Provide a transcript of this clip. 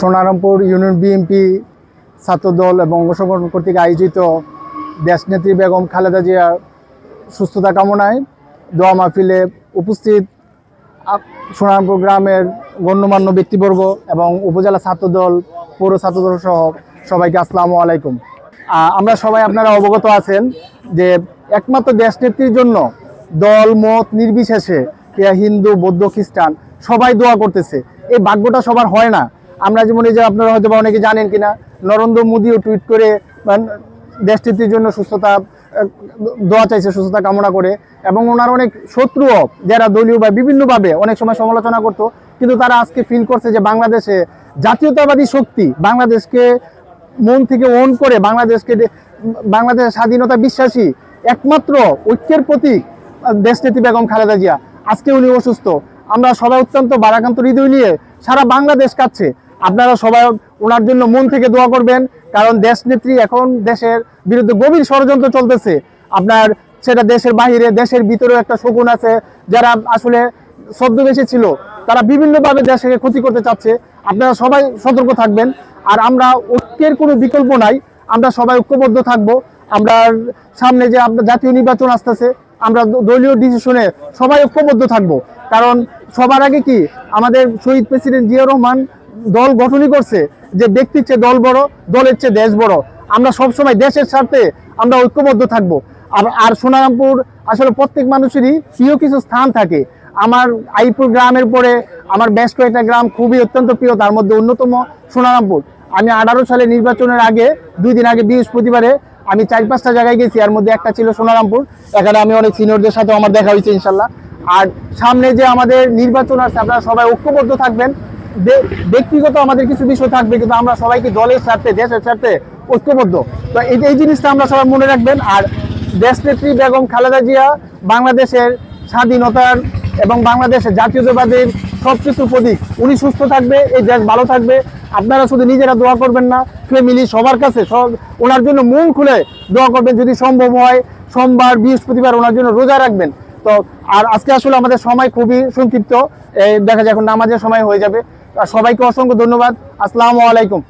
Sonarampur union BNP ছাত্রদল এবং অঙ্গ সংগঠন কর্তৃক আয়োজিত দেশনেত্রী বেগম খালেদা জিয়ার সুস্থতা কামনায় দোয়া মাহফিলে উপস্থিত সোনারামপুর গ্রামের গণ্যমান্য ব্যক্তিবর্গ এবং উপজেলা ছাত্রদল পৌর ছাত্রদল সহ সবাইকে আসসালামু আলাইকুম। আমরা সবাই আপনারা অবগত আছেন যে একমাত্র দেশনেত্রীর জন্য দল মত নির্বিশেষে হিন্দু বৌদ্ধ খ্রিস্টান সবাই দোয়া করতেছে। এই ভাগ্যটা সবার হয় না। আমরা যেমন এই যে আপনারা হয়তো বা অনেকে জানেন কিনা, নরেন্দ্র মোদীও টুইট করে দেশনেত্রীর জন্য সুস্থতা দোয়া চাইছে, সুস্থতা কামনা করে, এবং ওনার অনেক শত্রুও যারা দলীয় বা বিভিন্নভাবে অনেক সময় সমালোচনা করতো, কিন্তু তারা আজকে ফিল করছে যে বাংলাদেশে জাতীয়তাবাদী শক্তি বাংলাদেশকে মন থেকে ওন করে বাংলাদেশের স্বাধীনতা বিশ্বাসী একমাত্র ঐক্যের প্রতীক দেশনেত্রী বেগম খালেদা জিয়া। আজকে উনি অসুস্থ, আমরা সবাই অত্যন্ত ভারাক্রান্ত হৃদয় নিয়ে সারা বাংলাদেশ কাঁদছে। আপনারা সবাই ওনার জন্য মন থেকে দোয়া করবেন, কারণ দেশনেত্রী এখন দেশের বিরুদ্ধে গভীর ষড়যন্ত্র চলতেছে। আপনার সেটা দেশের বাহিরে, দেশের ভিতরেও একটা শকুন আছে যারা আসলে ছদ্মবেশী ছিল, তারা বিভিন্নভাবে দেশকে ক্ষতি করতে চাচ্ছে। আপনারা সবাই সতর্ক থাকবেন। আর আমরা ঐক্যের কোনো বিকল্প নাই, আমরা সবাই ঐক্যবদ্ধ থাকব। আমরা সামনে যে আপনার জাতীয় নির্বাচন আসতেছে, আমরা দলীয় ডিসিশনে সবাই ঐক্যবদ্ধ থাকব। কারণ সবার আগে কি আমাদের শহীদ প্রেসিডেন্ট জিয়াউর রহমান দল গঠনই করছে যে ব্যক্তির চেয়ে দল বড়, দলের চেয়ে দেশ বড়। আমরা সবসময় দেশের স্বার্থে আমরা ঐক্যবদ্ধ থাকব। আর সোনারামপুর আসলে প্রত্যেক মানুষেরই প্রিয় কিছু স্থান থাকে। আমার আইপুর গ্রামের পরে আমার বেশ কয়েকটা গ্রাম খুবই অত্যন্ত প্রিয়, তার মধ্যে অন্যতম সোনারামপুর। আমি 18 সালে নির্বাচনের আগে 2 দিন আগে বৃহস্পতিবারে আমি 4-5টা জায়গায় গেছি, এর মধ্যে একটা ছিল সোনারামপুর। এখানে আমি অনেক সিনিয়রদের সাথে আমার দেখা হয়েছে ইনশাল্লাহ। আর সামনে যে আমাদের নির্বাচন আছে, আপনারা সবাই ঐক্যবদ্ধ থাকবেন। ব্যক্তিগত আমাদের কিছু বিষয় থাকবে, কিন্তু আমরা সবাইকে দলের স্বার্থে, দেশের স্বার্থে ঐক্যবদ্ধ। তো এই জিনিসটা আমরা সবাই মনে রাখবেন। আর দেশনেত্রী বেগম খালেদা জিয়া বাংলাদেশের স্বাধীনতার এবং বাংলাদেশের জাতীয়তাবাদের সবকিছু প্রতীক। উনি সুস্থ থাকবে, এই দেশ ভালো থাকবে। আপনারা শুধু নিজেরা দোয়া করবেন না, ফ্যামিলি সবার কাছে ওনার জন্য মন খুলে দোয়া করবেন। যদি সম্ভব হয় সোমবার বৃহস্পতিবার ওনার জন্য রোজা রাখবেন। তো আর আজকে আসলে আমাদের সময় খুবই সংক্ষিপ্ত, দেখা যায় এখন নামাজের সময় হয়ে যাবে। সবাইকে অসংখ্য ধন্যবাদ। আসসালামু আলাইকুম।